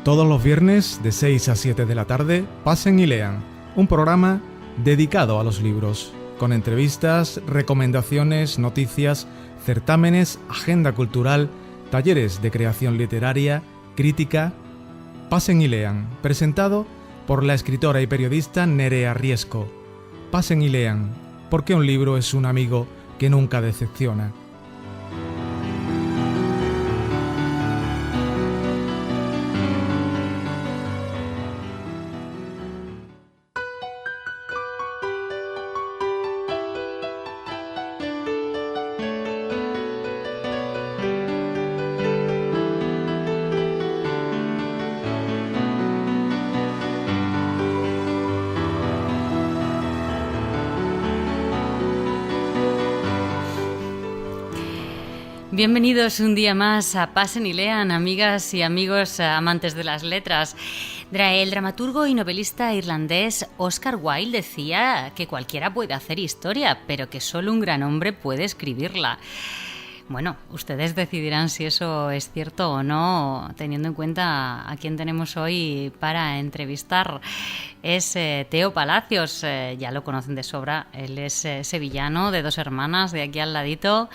Todos los viernes de 6 a 7 de la tarde, Pasen y Lean, un programa dedicado a los libros, con entrevistas, recomendaciones, noticias, certámenes, agenda cultural, talleres de creación literaria, crítica. Pasen y Lean, presentado por la escritora y periodista Nerea Riesco. Pasen y lean, porque un libro es un amigo que nunca decepciona. Bienvenidos un día más a Pasen y Lean, amigas y amigos amantes de las letras. El dramaturgo y novelista irlandés Oscar Wilde decía que cualquiera puede hacer historia, pero que solo un gran hombre puede escribirla. Bueno, ustedes decidirán si eso es cierto o no, teniendo en cuenta a quién tenemos hoy para entrevistar. Es Teo Palacios, ya lo conocen de sobra, él es sevillano, de 2 hermanas, de aquí al ladito,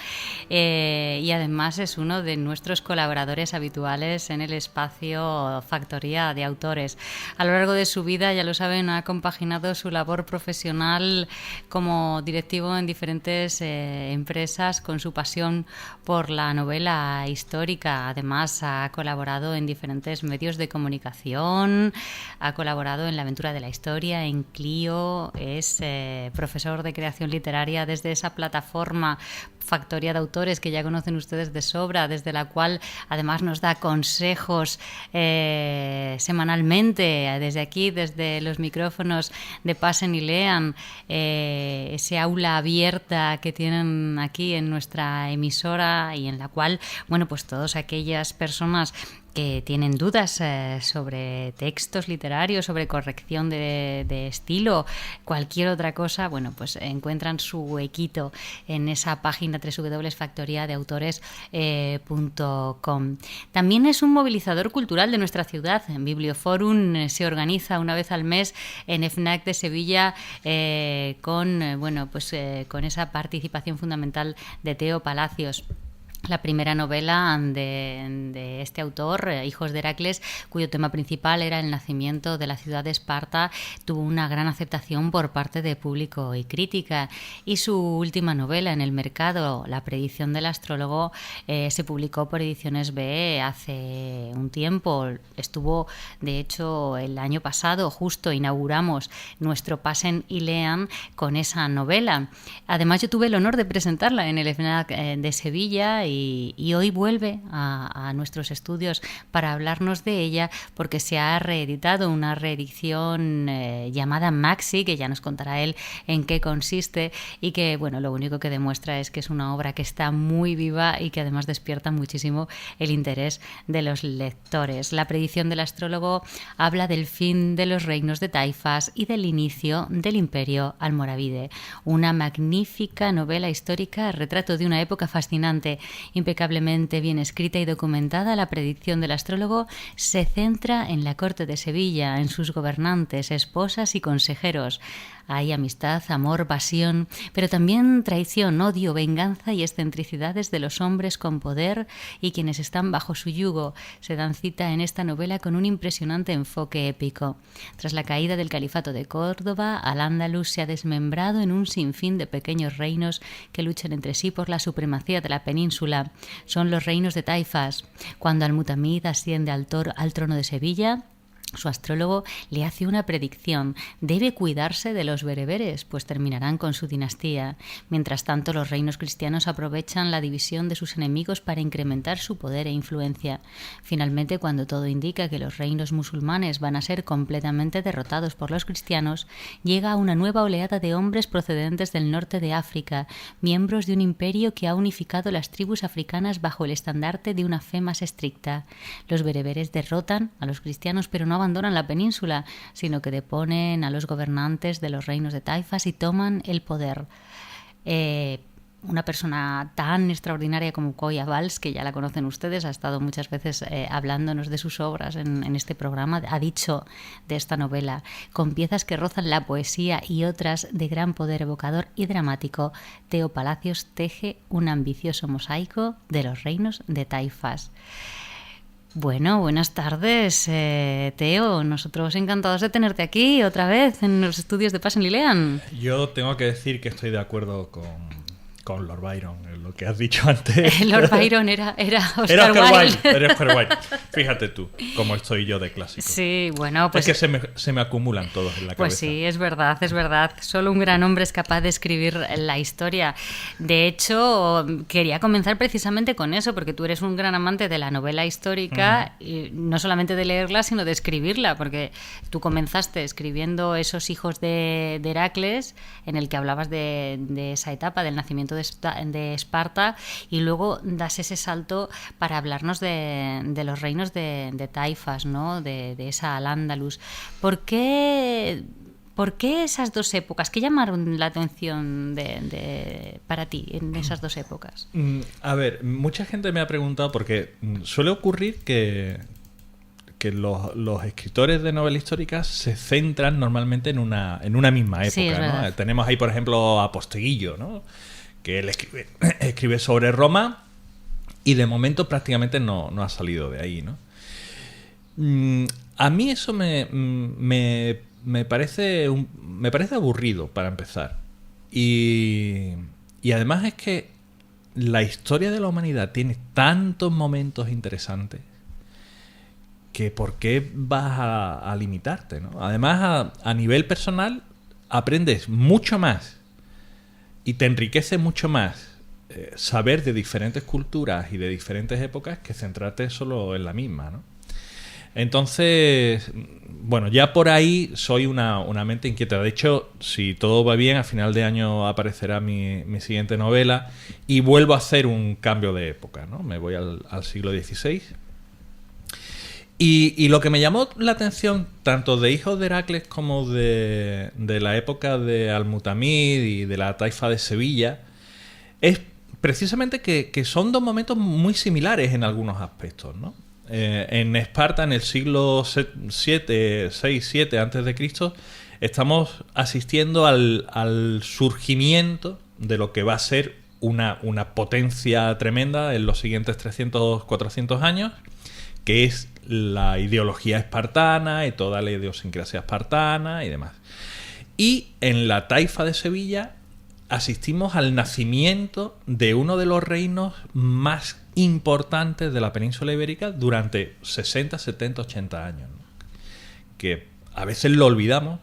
y además es uno de nuestros colaboradores habituales en el espacio Factoría de Autores. A lo largo de su vida, ya lo saben, ha compaginado su labor profesional como directivo en diferentes empresas con su pasión por la novela histórica. Además, ha colaborado en diferentes medios de comunicación, ha colaborado en La Aventura de la Historia, en Clio, es profesor de creación literaria desde esa plataforma Factoría de Autores que ya conocen ustedes de sobra, desde la cual además nos da consejos semanalmente, desde aquí, desde los micrófonos de Pasen y Lean, ese aula abierta que tienen aquí en nuestra emisora y en la cual, bueno, pues todas aquellas personas que tienen dudas sobre textos literarios, sobre corrección de estilo, cualquier otra cosa, bueno, pues encuentran su huequito en esa página www.factoriadeautores.com. También es un movilizador cultural de nuestra ciudad. En Biblioforum se organiza una vez al mes en FNAC de Sevilla con esa participación fundamental de Teo Palacios. La primera novela de este autor, Hijos de Heracles, cuyo tema principal era el nacimiento de la ciudad de Esparta, tuvo una gran aceptación por parte de público y crítica. Y su última novela en el mercado, La predicción del astrólogo, se publicó por Ediciones B hace un tiempo. Estuvo, de hecho, el año pasado, justo inauguramos nuestro Pasen y Lean con esa novela. Además, yo tuve el honor de presentarla en el FNAC de Sevilla y hoy vuelve a nuestros estudios para hablarnos de ella, porque se ha reeditado una reedición llamada Maxi, que ya nos contará él en qué consiste, y que, bueno, lo único que demuestra es que es una obra que está muy viva y que además despierta muchísimo el interés de los lectores. La predicción del astrólogo habla del fin de los reinos de taifas y del inicio del imperio almorávide. Una magnífica novela histórica, retrato de una época fascinante, impecablemente bien escrita y documentada. La predicción del astrólogo se centra en la corte de Sevilla, en sus gobernantes, esposas y consejeros. Hay amistad, amor, pasión, pero también traición, odio, venganza y excentricidades de los hombres con poder y quienes están bajo su yugo. Se dan cita en esta novela con un impresionante enfoque épico. Tras la caída del califato de Córdoba, Al-Ándalus se ha desmembrado en un sinfín de pequeños reinos que luchan entre sí por la supremacía de la península. Son los reinos de taifas. Cuando Al-Mutamid asciende al trono de Sevilla, su astrólogo le hace una predicción. Debe cuidarse de los bereberes, pues terminarán con su dinastía. Mientras tanto, los reinos cristianos aprovechan la división de sus enemigos para incrementar su poder e influencia. Finalmente, cuando todo indica que los reinos musulmanes van a ser completamente derrotados por los cristianos, llega una nueva oleada de hombres procedentes del norte de África, miembros de un imperio que ha unificado las tribus africanas bajo el estandarte de una fe más estricta. Los bereberes derrotan a los cristianos, pero no abandonan la península, sino que deponen a los gobernantes de los reinos de taifas y toman el poder. una persona tan extraordinaria como Coia Valls, que ya la conocen ustedes, ha estado muchas veces hablándonos de sus obras en este programa, ha dicho de esta novela: con piezas que rozan la poesía y otras de gran poder evocador y dramático, Teo Palacios teje un ambicioso mosaico de los reinos de Taifas. Bueno, buenas tardes, Teo. Nosotros encantados de tenerte aquí otra vez en los estudios de Pasen y Lean. Yo tengo que decir que estoy de acuerdo con Lord Byron, en lo que has dicho antes. Lord Byron era Oscar Wilde. Wilde. Era Oscar Wilde. Fíjate tú cómo estoy yo de clásico. Sí, bueno, pues... Es que se me acumulan todos en la cabeza. Pues sí, es verdad, es verdad. Solo un gran hombre es capaz de escribir la historia. De hecho, quería comenzar precisamente con eso, porque tú eres un gran amante de la novela histórica, y no solamente de leerla, sino de escribirla, porque tú comenzaste escribiendo Esos hijos de Heracles, en el que hablabas de esa etapa del nacimiento de Esparta, y luego das ese salto para hablarnos de los reinos de Taifas, ¿no? De esa Al-Ándalus. ¿Por qué esas dos épocas? ¿Qué llamaron la atención para ti en esas dos épocas? A ver, mucha gente me ha preguntado, porque suele ocurrir que los escritores de novela histórica se centran normalmente en una misma época, sí, ¿no? Tenemos ahí, por ejemplo, a Posteguillo, ¿no? Que él escribe sobre Roma y de momento prácticamente no ha salido de ahí, ¿no? A mí eso me parece aburrido, para empezar. Y además es que la historia de la humanidad tiene tantos momentos interesantes que ¿por qué vas a limitarte, ¿no? Además, a nivel personal, aprendes mucho más y te enriquece mucho más saber de diferentes culturas y de diferentes épocas que centrarte solo en la misma, ¿no? Entonces, bueno, ya por ahí soy una mente inquieta. De hecho, si todo va bien, a final de año aparecerá mi siguiente novela y vuelvo a hacer un cambio de época, ¿no? Me voy al siglo XVI. Y lo que me llamó la atención, tanto de Hijos de Heracles como de la época de Al-Mutamid y de la Taifa de Sevilla, es precisamente que son dos momentos muy similares en algunos aspectos, ¿no? En Esparta, en el siglo VI-VII antes de Cristo, estamos asistiendo al surgimiento de lo que va a ser una potencia tremenda en los siguientes 300-400 años, que es la ideología espartana y toda la idiosincrasia espartana y demás. Y en la Taifa de Sevilla asistimos al nacimiento de uno de los reinos más importantes de la península ibérica durante 60, 70, 80 años, ¿no? Que a veces lo olvidamos,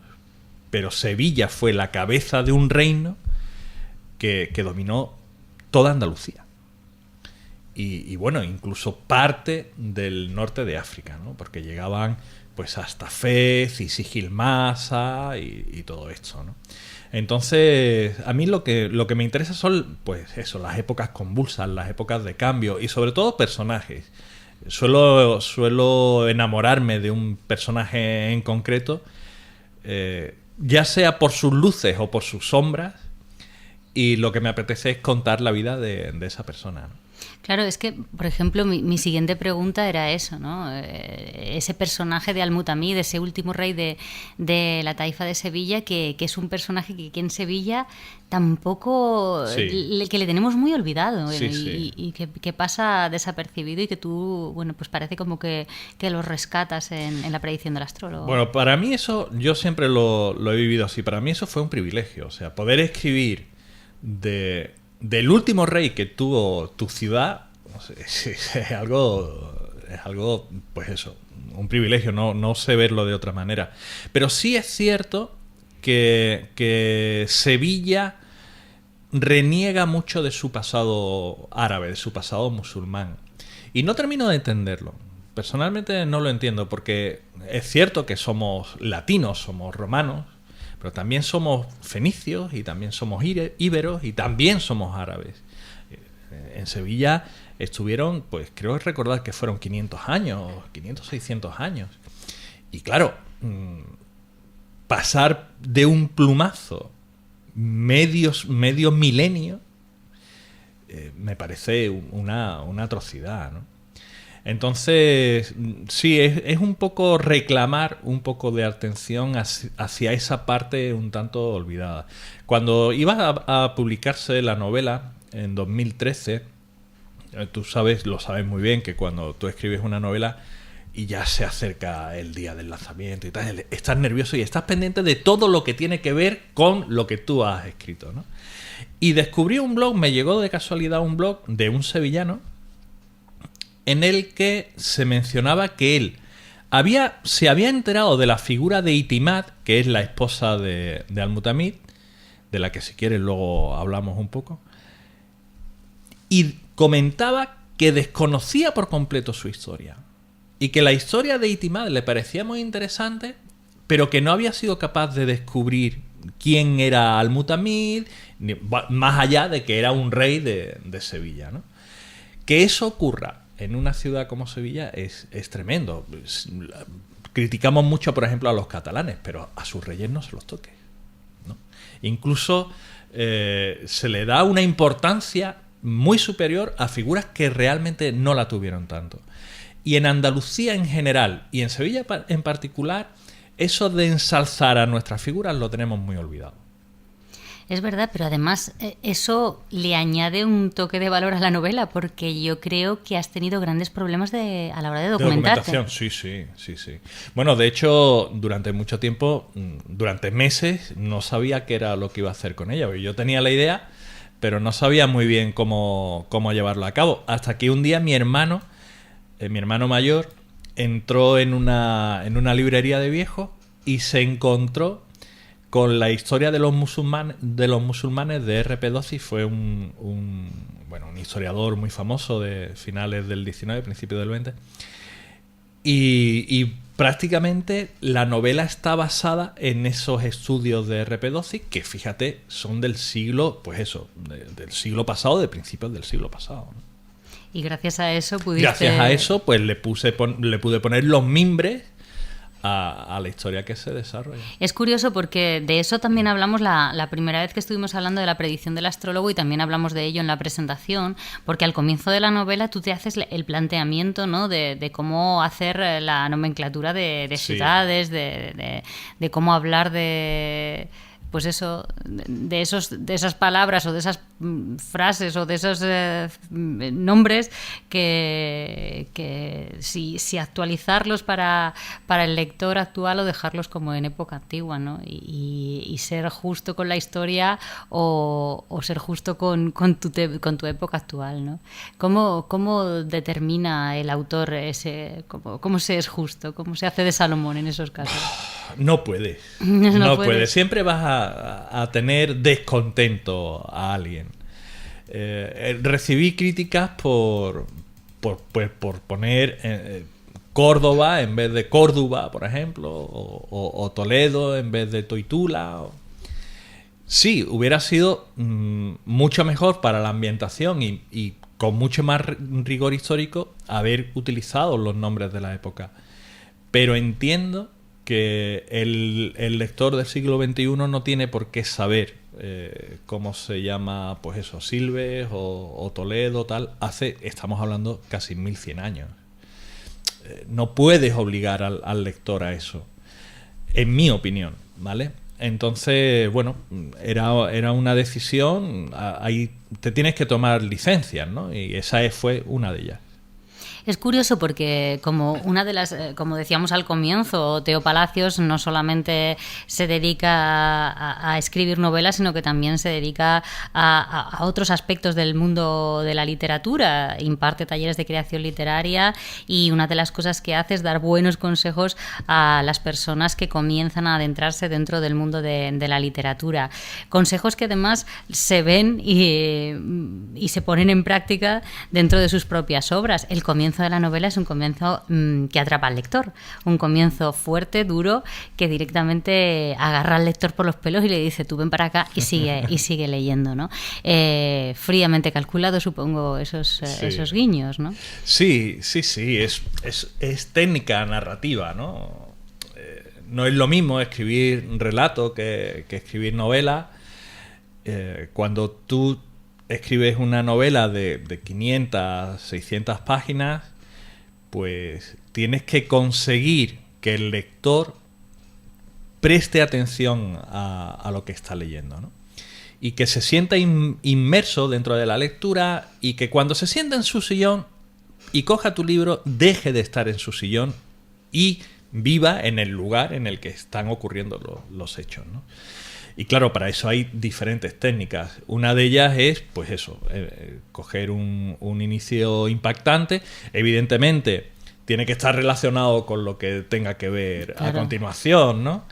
pero Sevilla fue la cabeza de un reino que dominó toda Andalucía. Y bueno, incluso parte del norte de África, ¿no? Porque llegaban pues hasta Fez y Sigilmasa y todo esto, ¿no? Entonces, a mí lo que me interesa son, pues eso, las épocas convulsas, las épocas de cambio y sobre todo personajes. Suelo enamorarme de un personaje en concreto, ya sea por sus luces o por sus sombras, y lo que me apetece es contar la vida de esa persona, ¿no? Claro, es que, por ejemplo, mi siguiente pregunta era eso, ¿no? Ese personaje de Al-Mutamid, ese último rey de la Taifa de Sevilla, que es un personaje que aquí en Sevilla tampoco... Sí. que le tenemos muy olvidado, sí, sí. Y que pasa desapercibido y que tú, bueno, pues parece como que lo rescatas en la predicción del astrólogo. Bueno, para mí eso, yo siempre lo he vivido así. Para mí eso fue un privilegio. O sea, poder escribir del último rey que tuvo tu ciudad, no sé, es algo, pues eso, un privilegio, no sé verlo de otra manera. Pero sí es cierto que Sevilla reniega mucho de su pasado árabe, de su pasado musulmán. Y no termino de entenderlo. Personalmente no lo entiendo, porque es cierto que somos latinos, somos romanos, pero también somos fenicios y también somos íberos y también somos árabes. En Sevilla estuvieron, pues creo recordar que fueron 500 años, 500, 600 años. Y claro, pasar de un plumazo medio milenio me parece una atrocidad, ¿no? Entonces, sí, es un poco reclamar un poco de atención hacia esa parte un tanto olvidada. Cuando iba a publicarse la novela en 2013, tú lo sabes muy bien, que cuando tú escribes una novela y ya se acerca el día del lanzamiento y tal, estás nervioso y estás pendiente de todo lo que tiene que ver con lo que tú has escrito, ¿no? Y descubrí un blog, me llegó de casualidad un blog de un sevillano en el que se mencionaba que él se había enterado de la figura de Itimat, que es la esposa de Al-Mutamid, de la que si quieres luego hablamos un poco, y comentaba que desconocía por completo su historia y que la historia de Itimat le parecía muy interesante, pero que no había sido capaz de descubrir quién era Al-Mutamid, más allá de que era un rey de Sevilla, ¿no? Que eso ocurra en una ciudad como Sevilla es tremendo. Criticamos mucho, por ejemplo, a los catalanes, pero a sus reyes no se los toque, ¿no? Incluso se le da una importancia muy superior a figuras que realmente no la tuvieron tanto. Y en Andalucía en general, y en Sevilla en particular, eso de ensalzar a nuestras figuras lo tenemos muy olvidado. Es verdad, pero además eso le añade un toque de valor a la novela, porque yo creo que has tenido grandes problemas a la hora de documentarte. De documentación, sí. Bueno, de hecho, durante mucho tiempo, durante meses, no sabía qué era lo que iba a hacer con ella. Yo tenía la idea, pero no sabía muy bien cómo llevarlo a cabo. Hasta que un día mi hermano mayor, entró en una librería de viejos y se encontró con la historia de los musulmanes de R.P. Doci. Fue un historiador muy famoso de finales del 19, principios del 20. Y prácticamente la novela está basada en esos estudios de R.P. Doci, que fíjate, son del siglo, del siglo pasado, de principios del siglo pasado, ¿no? Y gracias a eso pues le pude poner los mimbres a la historia que se desarrolla. Es curioso porque de eso también hablamos la primera vez que estuvimos hablando de la predicción del astrólogo, y también hablamos de ello en la presentación, porque al comienzo de la novela tú te haces el planteamiento, ¿no?, de cómo hacer la nomenclatura de ciudades, de cómo hablar de... pues eso, de esas palabras o de esas frases o de esos nombres que si actualizarlos para el lector actual o dejarlos como en época antigua, ¿no? Y ser justo con la historia o ser justo con tu época actual, ¿no? ¿Cómo determina el autor cómo se es justo? ¿Cómo se hace de Salomón en esos casos? No puede. No puede. Siempre vas a tener descontento a alguien. Recibí críticas por poner Córdoba en vez de Córdoba, por ejemplo, o Toledo en vez de Toitula. Sí, hubiera sido mucho mejor para la ambientación y con mucho más rigor histórico haber utilizado los nombres de la época. Pero entiendo que el lector del siglo XXI no tiene por qué saber cómo se llama, pues eso, Silves o Toledo, tal. Estamos hablando casi 1100 años. No puedes obligar al lector a eso, en mi opinión, ¿vale? Entonces, bueno, era una decisión. Ahí te tienes que tomar licencias, ¿no? Y esa fue una de ellas. Es curioso porque como decíamos al comienzo, Teo Palacios no solamente se dedica a escribir novelas, sino que también se dedica a otros aspectos del mundo de la literatura. Imparte talleres de creación literaria y una de las cosas que hace es dar buenos consejos a las personas que comienzan a adentrarse dentro del mundo de la literatura. Consejos que además se ven y se ponen en práctica dentro de sus propias obras. El comienzo de la novela es un comienzo que atrapa al lector, un comienzo fuerte, duro, que directamente agarra al lector por los pelos y le dice: tú ven para acá, y sigue leyendo, ¿no? Fríamente calculado, supongo, esos guiños, ¿no? Sí, es técnica narrativa, ¿no? No es lo mismo escribir relato que escribir novela. Cuando tú escribes una novela de 500, 600 páginas, pues tienes que conseguir que el lector preste atención a lo que está leyendo, ¿no? Y que se sienta inmerso dentro de la lectura, y que cuando se sienta en su sillón y coja tu libro, deje de estar en su sillón y viva en el lugar en el que están ocurriendo los hechos, ¿no? Y claro, para eso hay diferentes técnicas. Una de ellas es, pues eso, coger un inicio impactante. Evidentemente, tiene que estar relacionado con lo que tenga que ver a continuación, ¿no?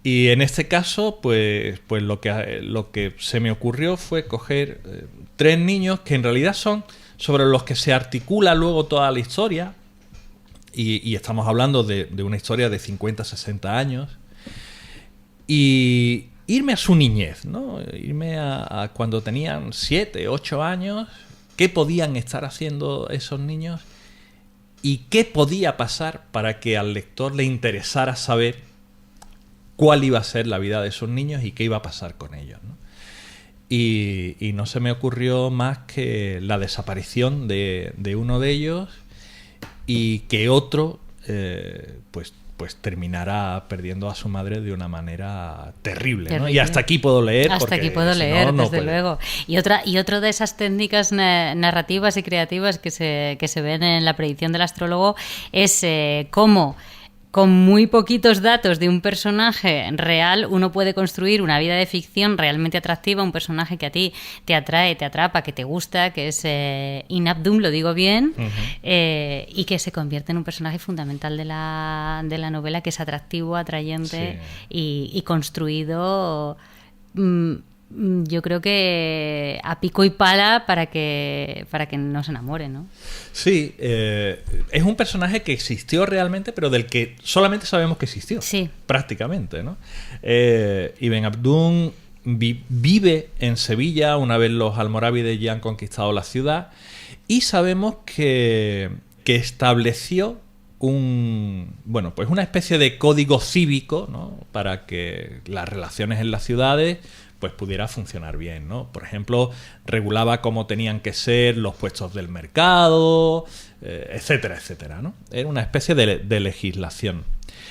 Y en este caso, pues lo que se me ocurrió fue coger 3 niños que en realidad son sobre los que se articula luego toda la historia. Y estamos hablando de una historia de 50, 60 años. Y irme a su niñez, ¿no? Irme a cuando tenían 7, 8 años, qué podían estar haciendo esos niños y qué podía pasar para que al lector le interesara saber cuál iba a ser la vida de esos niños y qué iba a pasar con ellos, ¿no? Y no se me ocurrió más que la desaparición de uno de ellos, y que otro pues terminará perdiendo a su madre de una manera terrible, ¿no? Y hasta aquí puedo leer. Hasta aquí puedo leer, desde luego. Y otra de esas técnicas narrativas y creativas que se ven en la predicción del astrólogo es cómo, con muy poquitos datos de un personaje real, uno puede construir una vida de ficción realmente atractiva, un personaje que a ti te atrae, te atrapa, que te gusta, que es Ibn Khaldun, lo digo bien, y que se convierte en un personaje fundamental de la novela, que es atractivo, atrayente, sí, y construido... yo creo que a pico y pala para que no se enamore, ¿no? Sí, es un personaje que existió realmente, pero del que solamente sabemos que existió, sí, prácticamente, ¿no? Ibn Khaldun vive en Sevilla una vez los almorávides ya han conquistado la ciudad, y sabemos que estableció pues una especie de código cívico, ¿no? Para que las relaciones en las ciudades pues pudiera funcionar bien, ¿no? Por ejemplo, regulaba cómo tenían que ser los puestos del mercado, etcétera, etcétera, ¿no? Era una especie de legislación.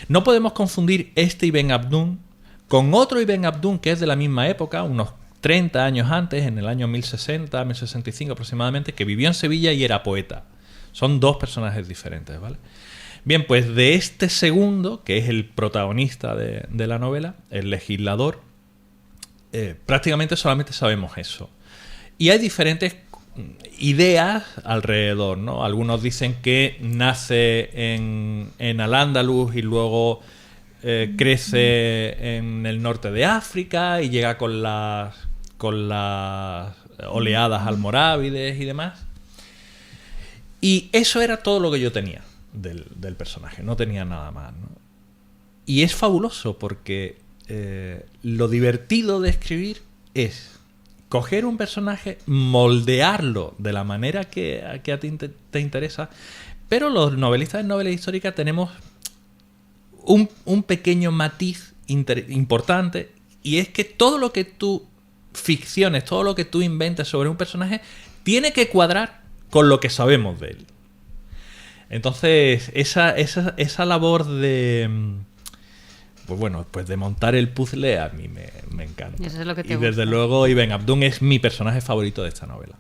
No podemos confundir este Ibn Khaldun con otro Ibn Khaldun que es de la misma época, unos 30 años antes, en el año 1060, 1065 aproximadamente, que vivió en Sevilla y era poeta. Son 2 personajes diferentes, ¿vale? Bien, pues de este segundo, que es el protagonista de la novela, el legislador, prácticamente solamente sabemos eso. Y hay diferentes ideas alrededor, ¿no? Algunos dicen que nace en Al-Ándalus y luego crece en el norte de África y llega con las oleadas almorávides y demás. Y eso era todo lo que yo tenía del personaje, no tenía nada más, ¿no? Y es fabuloso porque lo divertido de escribir es coger un personaje, moldearlo de la manera que a ti te interesa, pero los novelistas de novela histórica tenemos un pequeño matiz importante, y es que todo lo que tú ficciones, todo lo que tú inventes sobre un personaje tiene que cuadrar con lo que sabemos de él. Entonces, esa labor de... pues de montar el puzzle a mí me encanta. Eso es lo que te y gusta. Desde luego Ibn Khaldun es mi personaje favorito de esta novela.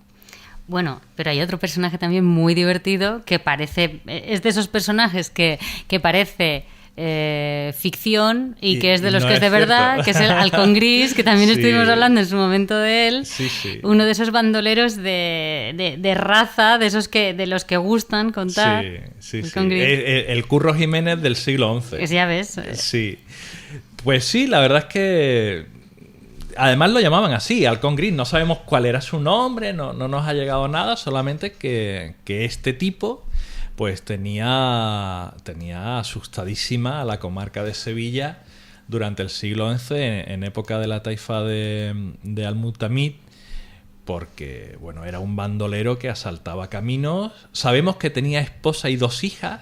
Bueno, pero hay otro personaje también muy divertido que es de esos personajes que parece ficción y que es de los que es de verdad, que es el Halcón Gris, que también estuvimos hablando en su momento de él. Sí. Uno de esos bandoleros de raza, de los que gustan contar. Sí. El Curro Jiménez del siglo XI. Ya ves. Sí. Pues sí, la verdad es que además lo llamaban así, Halcón Gris. No sabemos cuál era su nombre, no nos ha llegado nada, solamente que este tipo pues tenía asustadísima a la comarca de Sevilla durante el siglo XI, en época de la taifa de Al-Mutamid, porque bueno, era un bandolero que asaltaba caminos. Sabemos que tenía esposa y 2 hijas,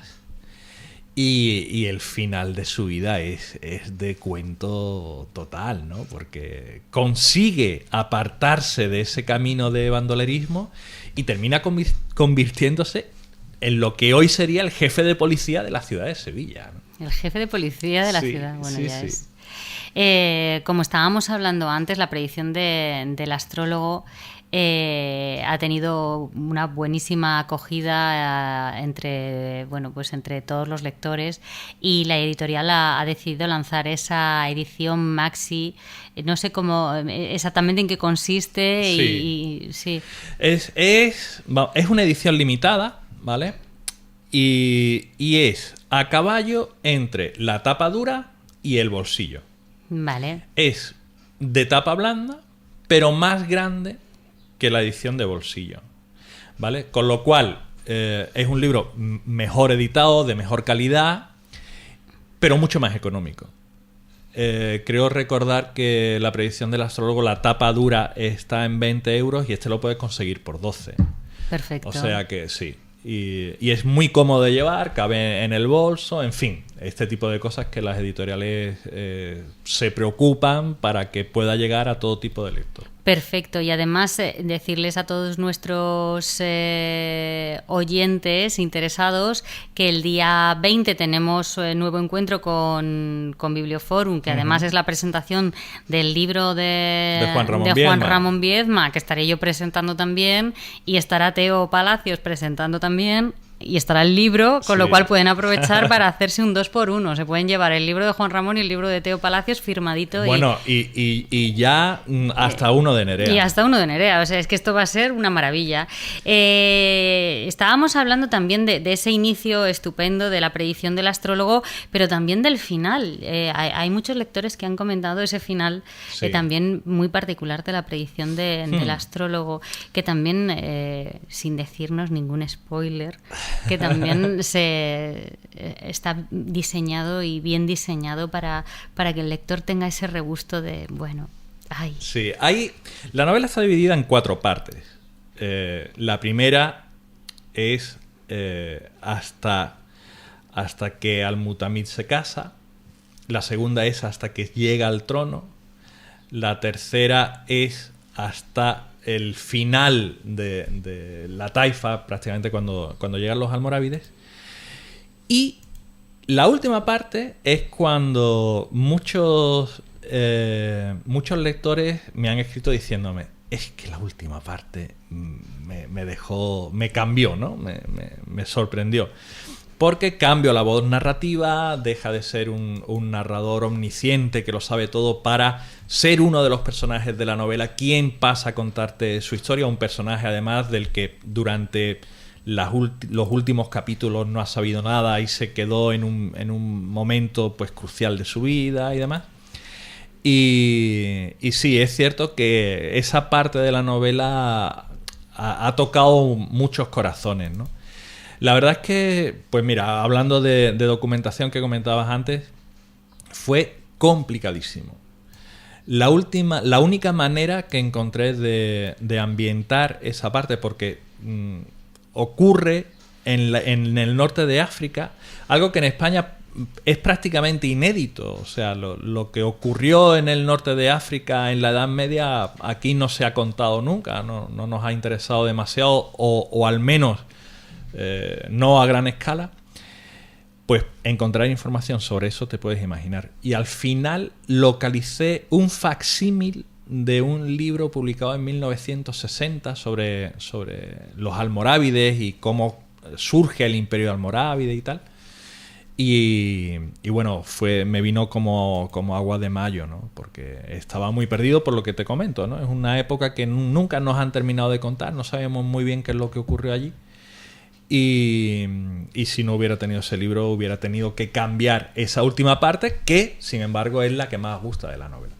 Y el final de su vida es de cuento total, ¿no? Porque consigue apartarse de ese camino de bandolerismo y termina convirtiéndose en lo que hoy sería el jefe de policía de la ciudad de Sevilla, ¿no? El jefe de policía de la ciudad, bueno, ya es. Como estábamos hablando antes, la predicción del astrólogo ha tenido una buenísima acogida entre todos los lectores, y la editorial ha decidido lanzar esa edición maxi. No sé cómo exactamente en qué consiste. Sí. Es una edición limitada, ¿vale? Y es a caballo entre la tapa dura y el bolsillo. Vale. Es de tapa blanda, pero más grande que la edición de bolsillo, ¿vale? Con lo cual es un libro mejor editado, de mejor calidad, pero mucho más económico. Creo recordar que la predicción del astrólogo, la tapa dura está en 20 euros y este lo puedes conseguir por 12. Perfecto. O sea que sí. Y es muy cómodo de llevar, cabe en el bolso, en fin, este tipo de cosas que las editoriales se preocupan para que pueda llegar a todo tipo de lector. Perfecto, y además decirles a todos nuestros oyentes interesados que el día 20 tenemos nuevo encuentro con Biblioforum, que además es la presentación del libro de Juan Ramón Viedma, que estaré yo presentando también, y estará Teo Palacios presentando también. Y estará el libro, con lo cual pueden aprovechar para hacerse un 2x1. Se pueden llevar el libro de Juan Ramón y el libro de Teo Palacios firmadito. Bueno, y ya hasta 1 de Nerea. Y hasta 1 de Nerea. O sea, es que esto va a ser una maravilla. Estábamos hablando también de ese inicio estupendo de la predicción del astrólogo, pero también del final. Hay muchos lectores que han comentado ese final también muy particular de la predicción del astrólogo, que también, sin decirnos ningún spoiler, que también está diseñado y bien diseñado para que el lector tenga ese regusto de, bueno, ay. Sí, la novela está dividida en 4 partes. La primera es hasta que Al-Mutamid se casa. La segunda es hasta que llega al trono. La tercera es hasta el final de la taifa, prácticamente cuando llegan los almorávides. Y la última parte es cuando muchos lectores me han escrito diciéndome: es que la última parte me cambió, ¿no? Me sorprendió. Porque cambio la voz narrativa, deja de ser un narrador omnisciente que lo sabe todo para ser uno de los personajes de la novela quien pasa a contarte su historia, un personaje además del que durante los últimos capítulos no ha sabido nada y se quedó en un momento pues crucial de su vida y demás. Y sí, es cierto que esa parte de la novela ha tocado muchos corazones, ¿no? La verdad es que, pues mira, hablando de documentación que comentabas antes, fue complicadísimo. La única manera que encontré de ambientar esa parte, porque ocurre en el norte de África, algo que en España es prácticamente inédito. O sea, lo que ocurrió en el norte de África en la Edad Media aquí no se ha contado nunca, no nos ha interesado demasiado, o al menos no a gran escala. Pues encontrar información sobre eso te puedes imaginar. Y al final localicé un facsímil de un libro publicado en 1960 sobre los almorávides y cómo surge el imperio almorávide y tal. Y bueno, me vino como agua de mayo, ¿no? Porque estaba muy perdido por lo que te comento, ¿no? Es una época que nunca nos han terminado de contar, no sabemos muy bien qué es lo que ocurrió allí. Y si no hubiera tenido ese libro, hubiera tenido que cambiar esa última parte, que sin embargo es la que más gusta de la novela.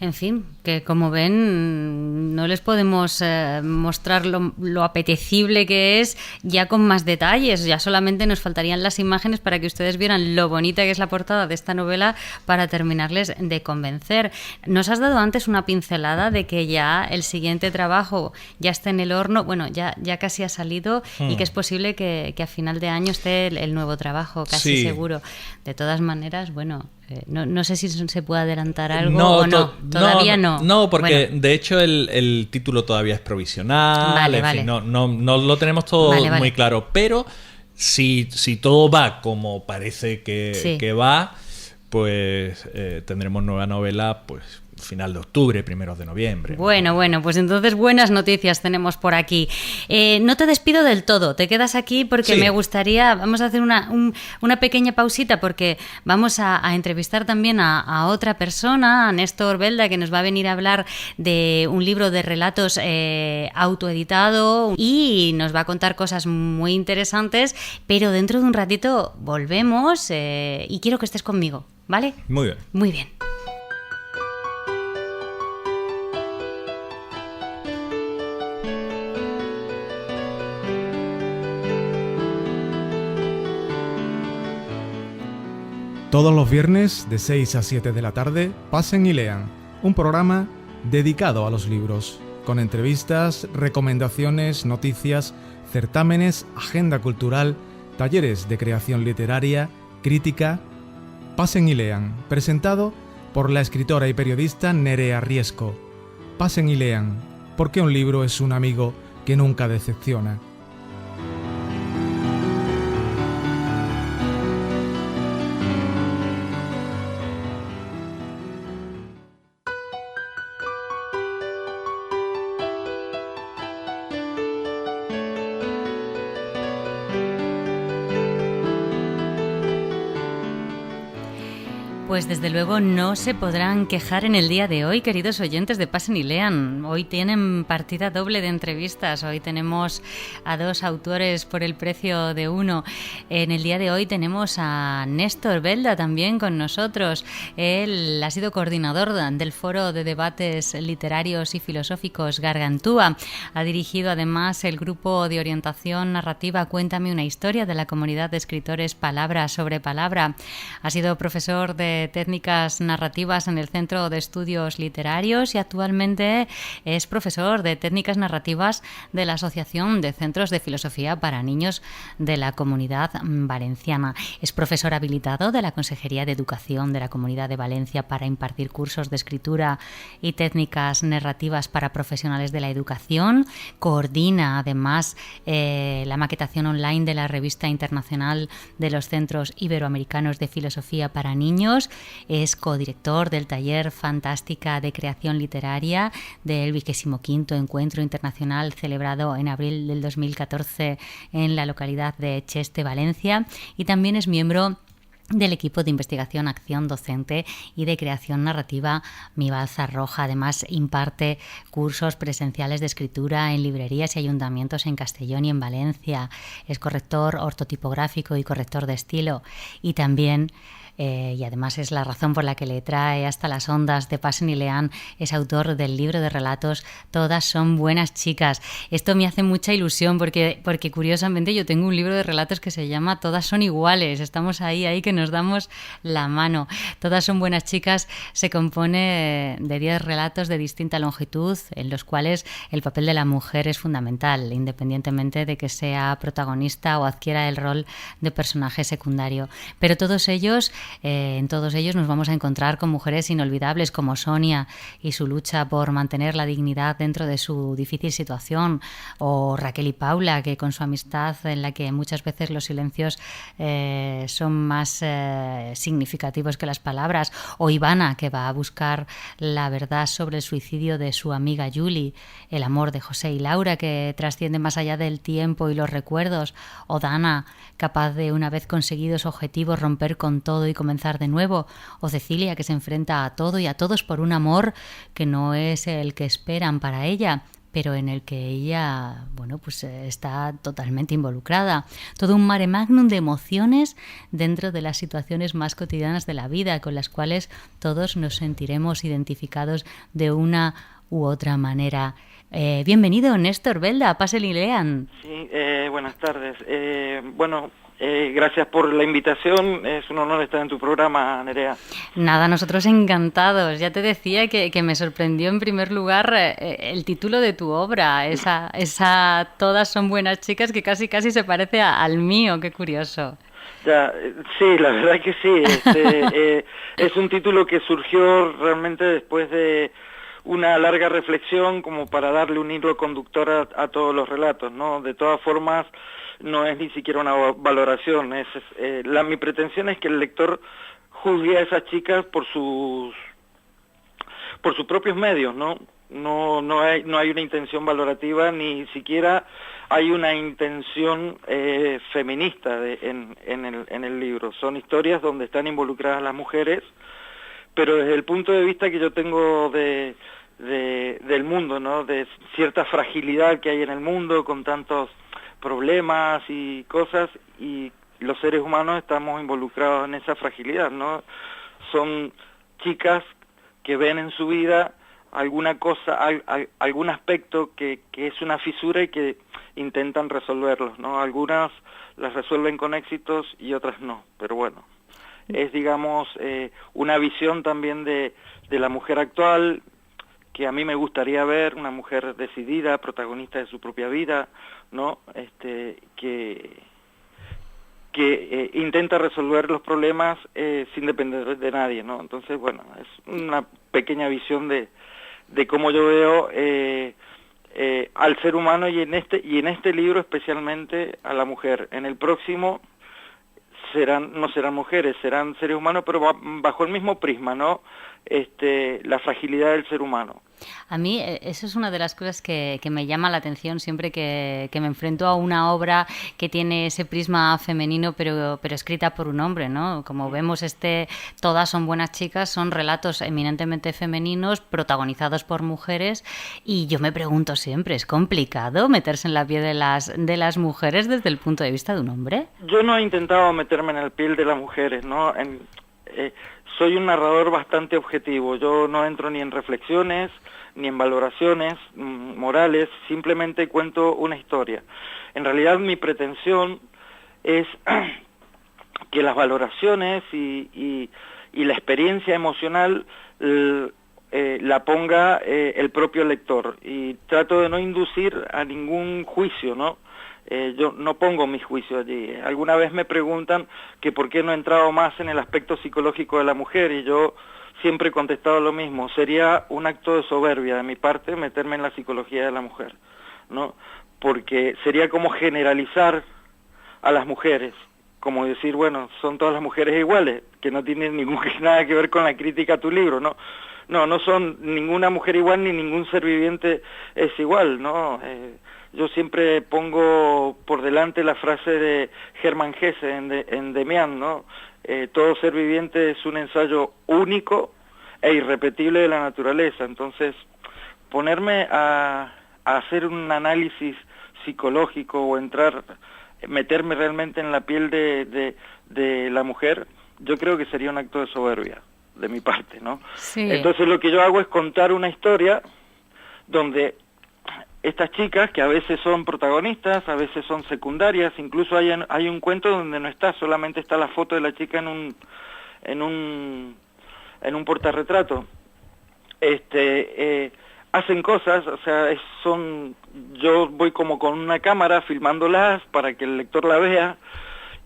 En fin, que como ven, no les podemos mostrar lo apetecible que es ya con más detalles. Ya solamente nos faltarían las imágenes para que ustedes vieran lo bonita que es la portada de esta novela para terminarles de convencer. Nos has dado antes una pincelada de que ya el siguiente trabajo ya está en el horno, bueno, ya casi ha salido y que es posible que a final de año esté el nuevo trabajo, casi seguro. De todas maneras, bueno... No sé si se puede adelantar algo o no. Todavía no. No, porque de hecho el título todavía es provisional. Fin, no lo tenemos todo muy claro. Pero si todo va como parece que va, pues tendremos nueva novela, pues final de octubre, primeros de noviembre. Bueno, pues entonces buenas noticias tenemos por aquí. No te despido del todo, te quedas aquí porque me gustaría, vamos a hacer una pequeña pausita porque vamos a entrevistar también a otra persona, a Néstor Belda, que nos va a venir a hablar de un libro de relatos autoeditado y nos va a contar cosas muy interesantes, pero dentro de un ratito volvemos y quiero que estés conmigo, ¿vale? Muy bien. Muy bien. Todos los viernes de 6 a 7 de la tarde, Pasen y Lean, un programa dedicado a los libros, con entrevistas, recomendaciones, noticias, certámenes, agenda cultural, talleres de creación literaria, crítica. Pasen y Lean, presentado por la escritora y periodista Nerea Riesco. Pasen y Lean, porque un libro es un amigo que nunca decepciona. Pues desde luego no se podrán quejar en el día de hoy, queridos oyentes de Pasen y Lean. Hoy tienen partida doble de entrevistas. Hoy tenemos a dos autores por el precio de uno. En el día de hoy tenemos a Néstor Belda también con nosotros. Él ha sido coordinador del Foro de Debates Literarios y Filosóficos Gargantúa. Ha dirigido además el grupo de orientación narrativa Cuéntame una historia de la comunidad de escritores Palabra sobre Palabra. Ha sido profesor de técnicas narrativas en el Centro de Estudios Literarios y actualmente es profesor de técnicas narrativas de la Asociación de Centros de Filosofía para Niños de la Comunidad Valenciana. Es profesor habilitado de la Consejería de Educación de la Comunidad de Valencia para impartir cursos de escritura y técnicas narrativas para profesionales de la educación. Coordina además la maquetación online de la Revista Internacional de los Centros Iberoamericanos de Filosofía para Niños. Es codirector del taller Fantástica de Creación Literaria del 25º Encuentro Internacional celebrado en abril del 2014 en la localidad de Cheste, Valencia, y también es miembro del equipo de investigación, acción docente y de creación narrativa Mi Balza Roja. Además, imparte cursos presenciales de escritura en librerías y ayuntamientos en Castellón y en Valencia. Es corrector ortotipográfico y corrector de estilo. Y también y además es la razón por la que le trae hasta las ondas de Pasen y Lean, es autor del libro de relatos Todas son buenas chicas. Esto me hace mucha ilusión porque curiosamente yo tengo un libro de relatos que se llama Todas son iguales. Estamos ahí que nos damos la mano. Todas son buenas chicas se compone de 10 relatos de distinta longitud en los cuales el papel de la mujer es fundamental, independientemente de que sea protagonista o adquiera el rol de personaje secundario. Pero en todos ellos nos vamos a encontrar con mujeres inolvidables como Sonia y su lucha por mantener la dignidad dentro de su difícil situación, o Raquel y Paula, que con su amistad en la que muchas veces los silencios son más significativos que las palabras, o Ivana, que va a buscar la verdad sobre el suicidio de su amiga Julie, el amor de José y Laura que trasciende más allá del tiempo y los recuerdos, o Dana, capaz de, una vez conseguidos objetivos, romper con todo y comenzar de nuevo, o Cecilia, que se enfrenta a todo y a todos por un amor que no es el que esperan para ella, pero en el que ella, bueno, pues está totalmente involucrada. Todo un mare magnum de emociones dentro de las situaciones más cotidianas de la vida, con las cuales todos nos sentiremos identificados de una u otra manera. Bienvenido, Néstor Belda, pásen y lean. Sí, buenas tardes. Gracias por la invitación. Es un honor estar en tu programa, Nerea. Nada, nosotros encantados. Ya te decía que me sorprendió en primer lugar el título de tu obra, esa Todas son buenas chicas, que casi se parece al mío. Qué curioso. Ya, sí, la verdad que sí. Es un título que surgió realmente después de una larga reflexión como para darle un hilo conductor a todos los relatos, ¿no? De todas formas, no es ni siquiera una valoración. Mi pretensión es que el lector juzgue a esas chicas por sus propios medios, ¿no? No hay una intención valorativa, ni siquiera hay una intención feminista en el libro. Son historias donde están involucradas las mujeres, pero desde el punto de vista que yo tengo del mundo, ¿no? De cierta fragilidad que hay en el mundo con tantos problemas y cosas, y los seres humanos estamos involucrados en esa fragilidad, ¿no? Son chicas que ven en su vida alguna cosa, algún aspecto que es una fisura y que intentan resolverlos, ¿no? Algunas las resuelven con éxitos y otras no, pero bueno, es, digamos, una visión también de la mujer actual que a mí me gustaría ver, una mujer decidida, protagonista de su propia vida, ¿no? Que intenta resolver los problemas sin depender de nadie, ¿no? Entonces, bueno, es una pequeña visión de cómo yo veo al ser humano y en este libro especialmente a la mujer. En el próximo no serán mujeres, serán seres humanos, pero bajo el mismo prisma, ¿no? La fragilidad del ser humano. A mí eso es una de las cosas que me llama la atención siempre que me enfrento a una obra que tiene ese prisma femenino, pero escrita por un hombre, ¿no? Como vemos, Todas son buenas chicas, son relatos eminentemente femeninos, protagonizados por mujeres, y yo me pregunto siempre, ¿es complicado meterse en la piel de las mujeres desde el punto de vista de un hombre? Yo no he intentado meterme en la piel de las mujeres, ¿no? Soy un narrador bastante objetivo, yo no entro ni en reflexiones, ni en valoraciones morales, simplemente cuento una historia. En realidad mi pretensión es que las valoraciones y la experiencia emocional la ponga el propio lector, y trato de no inducir a ningún juicio, ¿no? Yo no pongo mi juicio allí. Alguna vez me preguntan que por qué no he entrado más en el aspecto psicológico de la mujer, y yo siempre he contestado lo mismo. Sería un acto de soberbia de mi parte meterme en la psicología de la mujer, ¿no? Porque sería como generalizar a las mujeres, como decir, bueno, son todas las mujeres iguales, que no tienen nada que ver con la crítica a tu libro, ¿no? No son ninguna mujer igual, ni ningún ser viviente es igual, ¿no? Yo siempre pongo por delante la frase de Hermann Hesse en Demián, ¿no? Todo ser viviente es un ensayo único e irrepetible de la naturaleza. Entonces, ponerme a hacer un análisis psicológico o meterme realmente en la piel de la mujer, yo creo que sería un acto de soberbia de mi parte, ¿no? Sí. Entonces lo que yo hago es contar una historia donde estas chicas, que a veces son protagonistas, a veces son secundarias, incluso hay un cuento donde no está, solamente está la foto de la chica en un portarretrato. Hacen cosas, o sea, yo voy como con una cámara filmándolas para que el lector la vea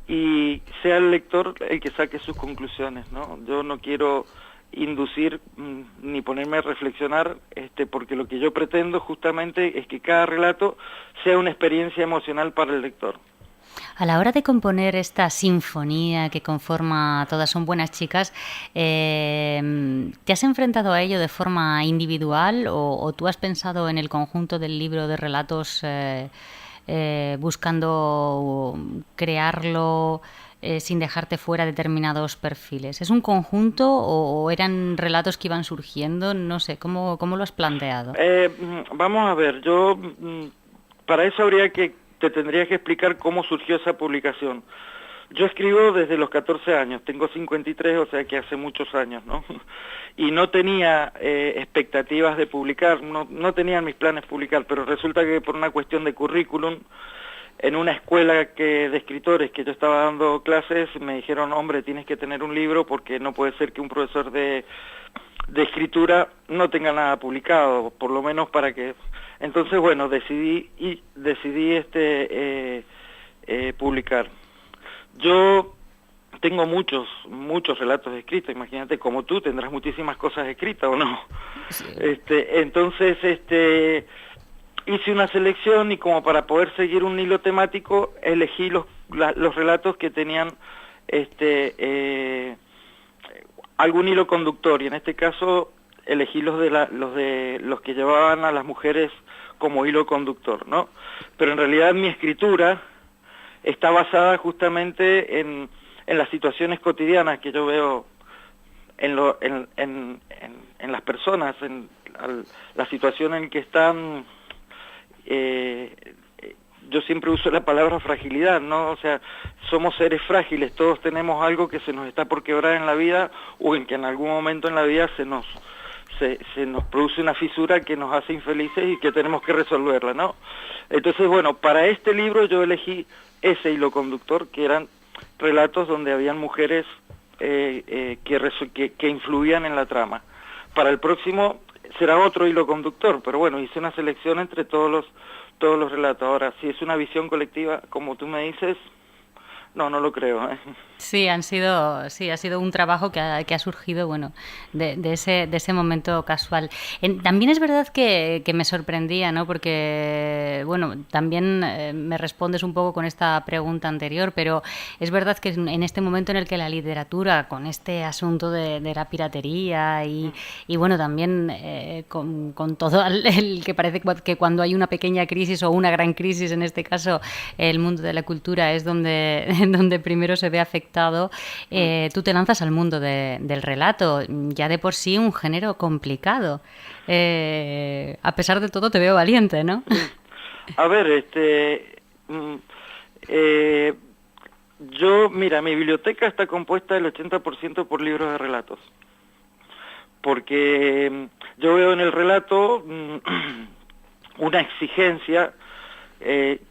y sea el lector el que saque sus conclusiones, ¿no? Yo no quiero inducir ni ponerme a reflexionar, porque lo que yo pretendo justamente es que cada relato sea una experiencia emocional para el lector. A la hora de componer esta sinfonía que conforma Todas son buenas chicas, ¿te has enfrentado a ello de forma individual o tú has pensado en el conjunto del libro de relatos buscando crearlo sin dejarte fuera determinados perfiles? ¿Es un conjunto o eran relatos que iban surgiendo? No sé, ¿cómo lo has planteado? Vamos a ver, para eso te tendría que explicar cómo surgió esa publicación. Yo escribo desde los 14 años, tengo 53, o sea que hace muchos años, ¿no? Y no tenía expectativas de publicar, no tenía en mis planes publicar, pero resulta que por una cuestión de currículum, en una escuela de escritores que yo estaba dando clases, me dijeron, hombre, tienes que tener un libro porque no puede ser que un profesor de escritura no tenga nada publicado, por lo menos para que... Entonces, bueno, decidí publicar. Yo tengo muchos relatos escritos, imagínate, como tú tendrás muchísimas cosas escritas, ¿o no? Sí. Entonces, hice una selección y como para poder seguir un hilo temático, elegí los relatos que tenían algún hilo conductor, y en este caso elegí los que llevaban a las mujeres como hilo conductor, ¿no? Pero en realidad mi escritura está basada justamente en las situaciones cotidianas que yo veo en las personas, en la situación en que están. Yo siempre uso la palabra fragilidad, ¿no? O sea, somos seres frágiles, todos tenemos algo que se nos está por quebrar en la vida, o en que en algún momento en la vida se nos produce una fisura que nos hace infelices y que tenemos que resolverla, ¿no? Entonces, bueno, para este libro yo elegí ese hilo conductor, que eran relatos donde habían mujeres que influían en la trama. Para el próximo será otro hilo conductor, pero bueno, hice una selección entre todos los relatos. Ahora, si es una visión colectiva, como tú me dices, no lo creo, ¿eh? Sí, ha sido un trabajo que ha surgido, bueno, de ese momento casual. También es verdad que me sorprendía, ¿no? Porque, bueno, también me respondes un poco con esta pregunta anterior, pero es verdad que en este momento en el que la literatura, con este asunto de la piratería y bueno, también con todo el que parece que cuando hay una pequeña crisis o una gran crisis, en este caso el mundo de la cultura es donde primero se ve afectado, tú te lanzas al mundo del relato, ya de por sí un género complicado. A pesar de todo te veo valiente, ¿no? A ver, mira, mi biblioteca está compuesta del 80% por libros de relatos, porque yo veo en el relato una exigencia que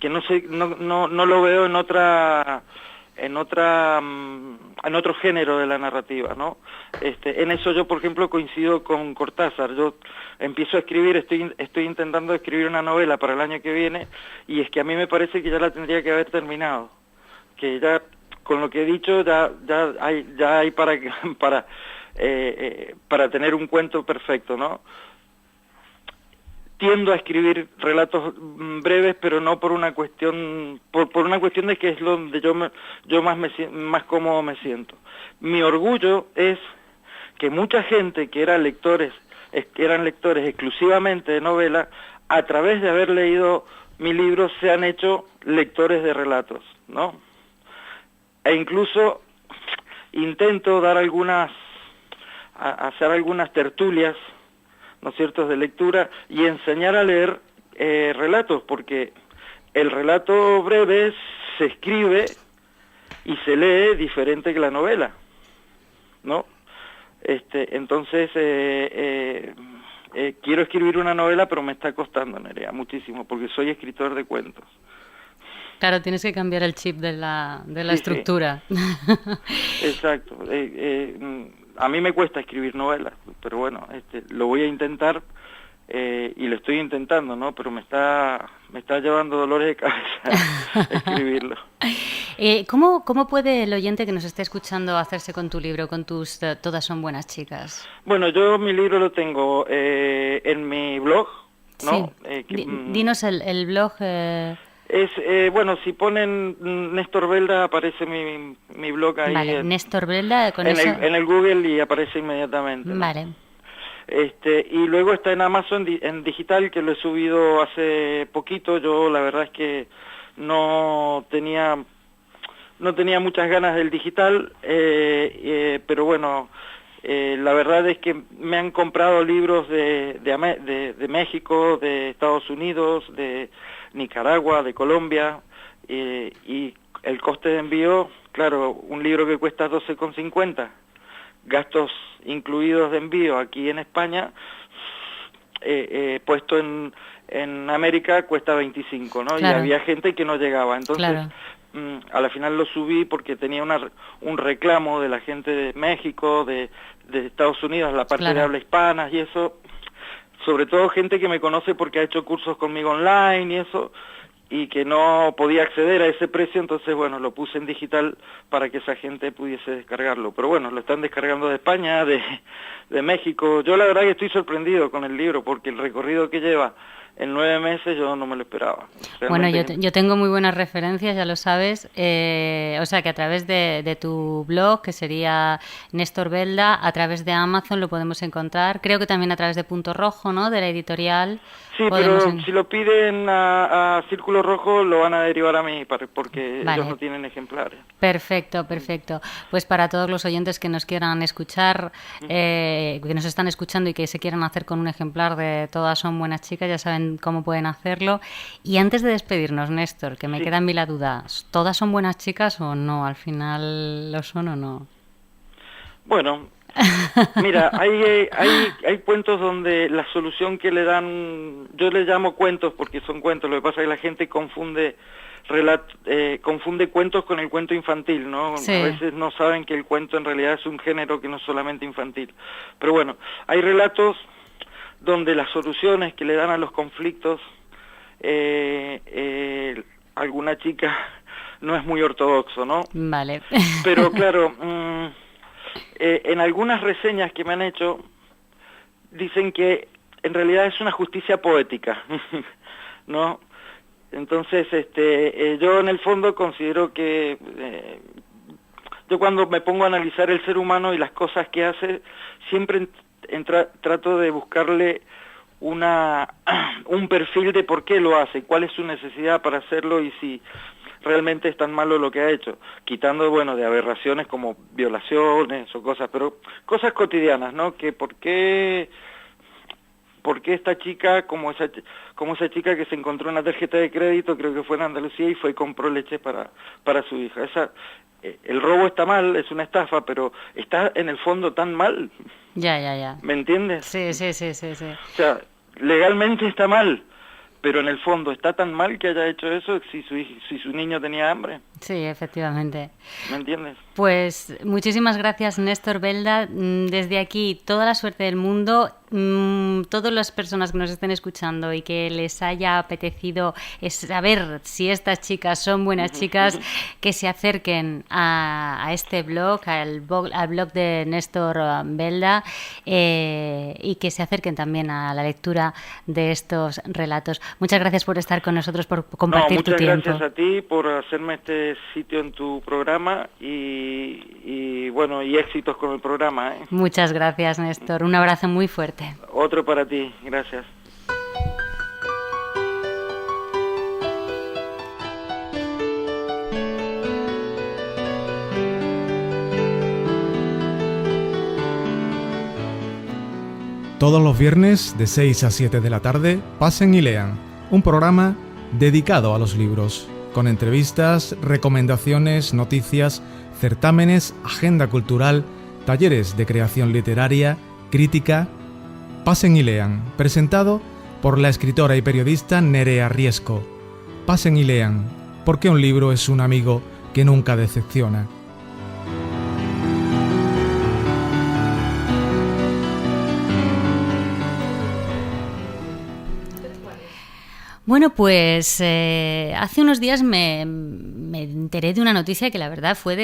no lo veo en otro género de la narrativa, ¿no? En eso yo, por ejemplo, coincido con Cortázar. Yo empiezo a escribir, estoy intentando escribir una novela para el año que viene, y es que a mí me parece que ya la tendría que haber terminado, que ya con lo que he dicho ya hay para tener un cuento perfecto, ¿no? Tiendo a escribir relatos breves, pero no por una cuestión de que es donde yo más cómodo me siento. Mi orgullo es que mucha gente que eran lectores exclusivamente de novela, a través de haber leído mi libro se han hecho lectores de relatos, ¿no? E incluso intento hacer algunas tertulias, ¿no es cierto?, de lectura, y enseñar a leer relatos, porque el relato breve se escribe y se lee diferente que la novela, ¿no? Entonces, quiero escribir una novela, pero me está costando, Nerea, muchísimo, porque soy escritor de cuentos. Claro, tienes que cambiar el chip de la estructura. Sí. Exacto. A mí me cuesta escribir novelas, pero bueno, lo voy a intentar y lo estoy intentando, ¿no? Pero me está llevando dolores de cabeza escribirlo. ¿Cómo puede el oyente que nos esté escuchando hacerse con tu libro, con tus Todas son buenas chicas? Bueno, yo mi libro lo tengo en mi blog, ¿no? Sí. Dinos el blog. Bueno, si ponen Néstor Belda aparece mi blog ahí. Vale, Néstor Belda con eso. En el Google y aparece inmediatamente, ¿no? Vale. Y luego está en Amazon en digital, que lo he subido hace poquito. Yo la verdad es que no tenía no tenía muchas ganas del digital, pero bueno, la verdad es que me han comprado libros de México, de Estados Unidos, de Nicaragua, de Colombia, y el coste de envío, claro, un libro que cuesta 12,50, gastos incluidos de envío aquí en España, puesto en América cuesta 25, ¿no? Claro. Y había gente que no llegaba, entonces Claro. A la final lo subí porque tenía un reclamo de la gente de México, de Estados Unidos, la parte Claro. de habla hispana y eso, sobre todo gente que me conoce porque ha hecho cursos conmigo online y eso, y que no podía acceder a ese precio, entonces bueno, lo puse en digital para que esa gente pudiese descargarlo. Pero bueno, lo están descargando de España, de México. Yo la verdad que estoy sorprendido con el libro porque el recorrido que lleva en 9 meses yo no me lo esperaba. Bueno, Realmente. yo tengo muy buenas referencias, ya lo sabes. O sea, que a través de tu blog, que sería Néstor Belda, a través de Amazon lo podemos encontrar. Creo que también a través de Punto Rojo, ¿no? De la editorial. Sí, pero si lo piden a Círculo Rojo lo van a derivar a mí porque Vale. ellos no tienen ejemplares. Perfecto, perfecto. Pues para todos los oyentes que nos quieran escuchar, que nos están escuchando y que se quieran hacer con un ejemplar de Todas son buenas chicas, ya saben cómo pueden hacerlo. Y antes de despedirnos, Néstor, que me queda en mí la duda, ¿todas son buenas chicas o no? ¿Al final lo son o no? Bueno, mira, hay cuentos donde la solución que le dan, yo les llamo cuentos porque son cuentos, lo que pasa es que la gente confunde cuentos con el cuento infantil, ¿no? Sí. A veces no saben que el cuento en realidad es un género que no es solamente infantil. Pero bueno, hay relatos donde las soluciones que le dan a los conflictos, alguna chica no es muy ortodoxo, ¿no? Vale. Pero claro, en algunas reseñas que me han hecho, dicen que en realidad es una justicia poética, ¿no? Entonces, yo en el fondo considero que yo cuando me pongo a analizar el ser humano y las cosas que hace, siempre trato de buscarle un perfil de por qué lo hace, cuál es su necesidad para hacerlo y si realmente es tan malo lo que ha hecho, quitando, bueno, de aberraciones como violaciones o cosas, pero cosas cotidianas, ¿no? Que por qué esta chica, como esa chica que se encontró una tarjeta de crédito, creo que fue en Andalucía, y fue y compró leche para su hija. El robo está mal, es una estafa, pero está en el fondo tan mal. Ya. ¿Me entiendes? Sí. O sea, legalmente está mal, pero en el fondo está tan mal que haya hecho eso si su niño tenía hambre. Sí, efectivamente. ¿Me entiendes? Pues muchísimas gracias, Néstor Belda. Desde aquí, toda la suerte del mundo. Todas las personas que nos estén escuchando y que les haya apetecido saber si estas chicas son buenas chicas, que se acerquen a este blog, al blog de Néstor Belda, y que se acerquen también a la lectura de estos relatos. Muchas gracias por estar con nosotros, por compartir tu tiempo. Muchas gracias a ti por hacerme este sitio en tu programa y bueno, y éxitos con el programa, ¿eh? Muchas gracias, Néstor. Un abrazo muy fuerte. Otro para ti, gracias. Todos los viernes de 6 a 7 de la tarde, Pasen y Lean, un programa dedicado a los libros, con entrevistas, recomendaciones, noticias, certámenes, agenda cultural, talleres de creación literaria, crítica. Pasen y Lean, presentado por la escritora y periodista Nerea Riesco. Pasen y Lean, porque un libro es un amigo que nunca decepciona. Bueno, pues hace unos días me enteré de una noticia que la verdad fue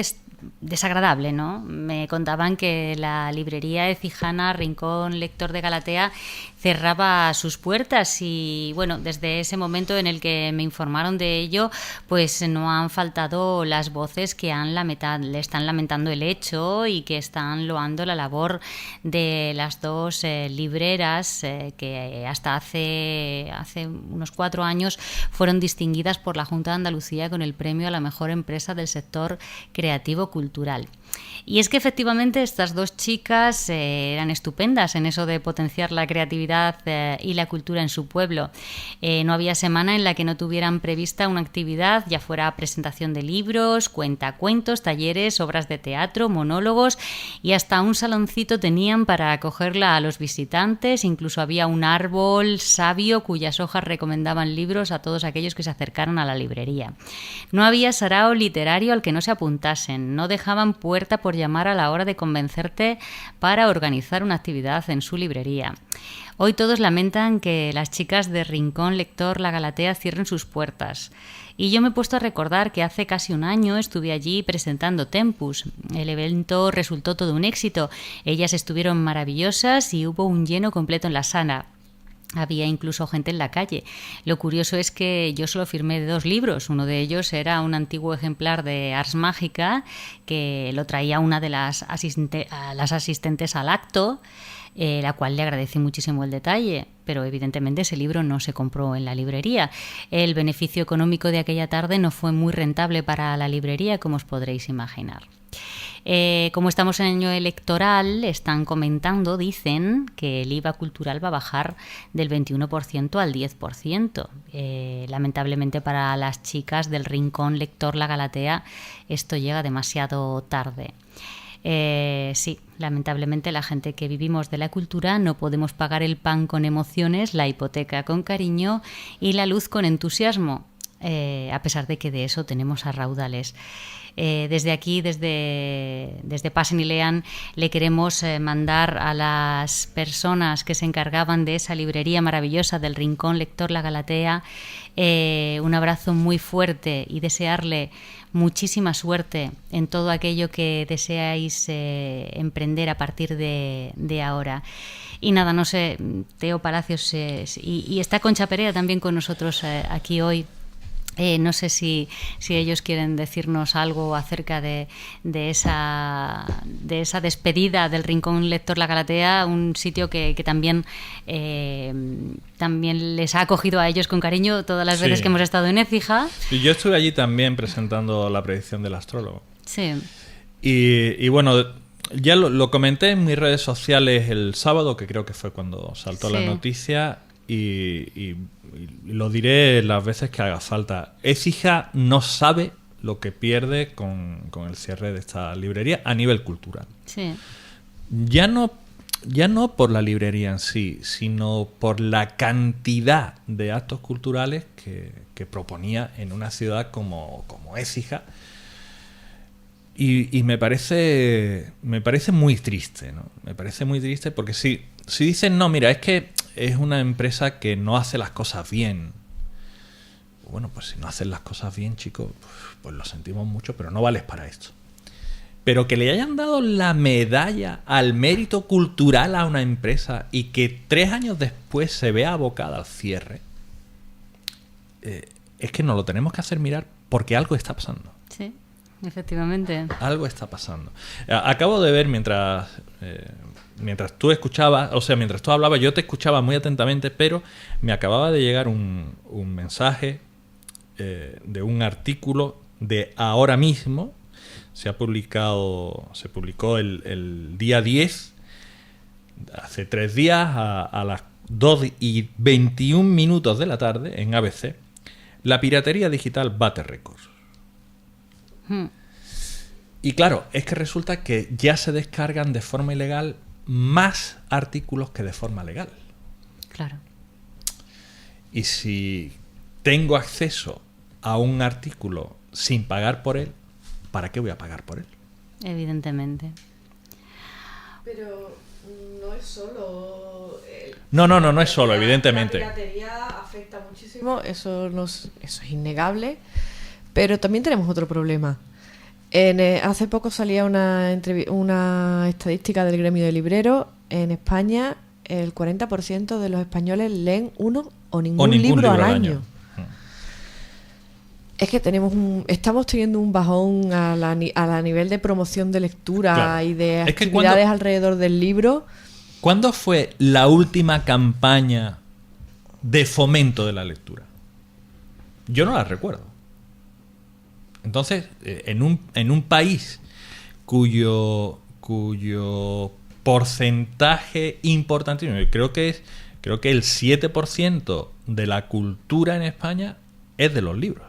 desagradable, ¿no? Me contaban que la librería ecijana Rincón Lector de Galatea cerraba sus puertas y, bueno, desde ese momento en el que me informaron de ello, pues no han faltado las voces que le están lamentando el hecho y que están loando la labor de las dos libreras que hasta hace unos 4 años fueron distinguidas por la Junta de Andalucía con el premio a la mejor empresa del sector creativo cultural. Y es que efectivamente estas dos chicas eran estupendas en eso de potenciar la creatividad y la cultura en su pueblo. No había semana en la que no tuvieran prevista una actividad, ya fuera presentación de libros, cuentacuentos, talleres, obras de teatro, monólogos, y hasta un saloncito tenían para acogerla a los visitantes. Incluso había un árbol sabio cuyas hojas recomendaban libros a todos aquellos que se acercaran a la librería. No había sarao literario al que no se apuntasen, no dejaban puerta por llamar a la hora de convencerte para organizar una actividad en su librería. Hoy todos lamentan que las chicas de Rincón Lector La Galatea cierren sus puertas. Y yo me he puesto a recordar que hace casi un año estuve allí presentando Tempus. El evento resultó todo un éxito. Ellas estuvieron maravillosas y hubo un lleno completo en la sala. Había incluso gente en la calle. Lo curioso es que yo solo firmé 2 libros. Uno de ellos era un antiguo ejemplar de Ars Mágica que lo traía una de las asistentes al acto, la cual le agradecí muchísimo el detalle, pero evidentemente ese libro no se compró en la librería. El beneficio económico de aquella tarde no fue muy rentable para la librería, como os podréis imaginar. Como estamos en año electoral, están comentando, dicen que el IVA cultural va a bajar del 21% al 10%. Lamentablemente para las chicas del Rincón Lector La Galatea esto llega demasiado tarde. Sí, lamentablemente la gente que vivimos de la cultura no podemos pagar el pan con emociones, la hipoteca con cariño y la luz con entusiasmo, a pesar de que de eso tenemos a raudales. Desde aquí, desde Pasen y Lean, le queremos mandar a las personas que se encargaban de esa librería maravillosa del Rincón Lector La Galatea un abrazo muy fuerte y desearle muchísima suerte en todo aquello que deseáis emprender a partir de ahora. Y nada, no sé, Teo Palacios y está Concha Perea también con nosotros aquí hoy. No sé si ellos quieren decirnos algo acerca de esa despedida del Rincón Lector La Galatea, un sitio que también les ha acogido a ellos con cariño todas las veces que hemos estado en Écija. Y yo estuve allí también presentando la predicción del astrólogo. Sí. Y bueno, ya lo comenté en mis redes sociales el sábado, que creo que fue cuando saltó la noticia, y lo diré las veces que haga falta. Écija no sabe lo que pierde con el cierre de esta librería a nivel cultural. Sí. Ya no por la librería en sí, sino por la cantidad de actos culturales que proponía en una ciudad como Écija. Y me parece muy triste, ¿no? Me parece muy triste porque si dicen, no, mira, es que es una empresa que no hace las cosas bien. Bueno, pues si no hacen las cosas bien, chicos, pues lo sentimos mucho, pero no vales para esto. Pero que le hayan dado la medalla al mérito cultural a una empresa y que 3 años después se vea abocada al cierre, es que nos lo tenemos que hacer mirar porque algo está pasando. Sí, efectivamente. Algo está pasando. Acabo de ver mientras tú escuchabas, o sea, mientras tú hablabas, yo te escuchaba muy atentamente, pero me acababa de llegar un mensaje de un artículo de ahora mismo. Se publicó el día 10, hace 3 días, a las 2:21 de la tarde, en ABC. La piratería digital bate récords. Y claro, es que resulta que ya se descargan de forma ilegal más artículos que de forma legal. Claro. Y si tengo acceso a un artículo sin pagar por él, ¿para qué voy a pagar por él? Evidentemente. Pero no es solo... No es solo, evidentemente. La piratería afecta muchísimo, eso es innegable, pero también tenemos otro problema. Hace poco salía una estadística del gremio de libreros. En España, el 40% de los españoles leen uno o ningún libro al año. Es que estamos teniendo un bajón a nivel de promoción de lectura, claro, y de actividades alrededor del libro. ¿Cuándo fue la última campaña de fomento de la lectura? Yo no la recuerdo. Entonces, en un país cuyo porcentaje importantísimo, creo que el 7% de la cultura en España es de los libros.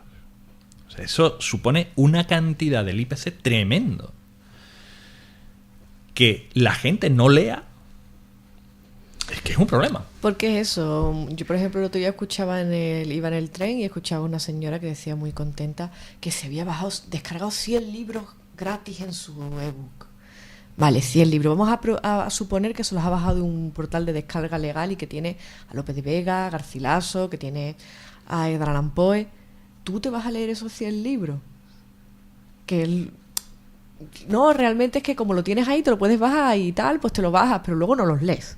O sea, eso supone una cantidad del IPC tremendo. Que la gente no lea, es que es un problema. ¿Por qué es eso? Yo, por ejemplo, el otro día iba en el tren y escuchaba a una señora que decía muy contenta que se había descargado 100 libros gratis en su ebook. Vale, 100 libros. Vamos a suponer que se los ha bajado de un portal de descarga legal y que tiene a Lope de Vega, a Garcilaso, que tiene a Edgar Allan Poe. ¿Tú te vas a leer esos 100 libros? No, realmente es que como lo tienes ahí, te lo puedes bajar y tal, pues te lo bajas, pero luego no los lees.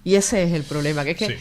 Y ese es el problema, que es que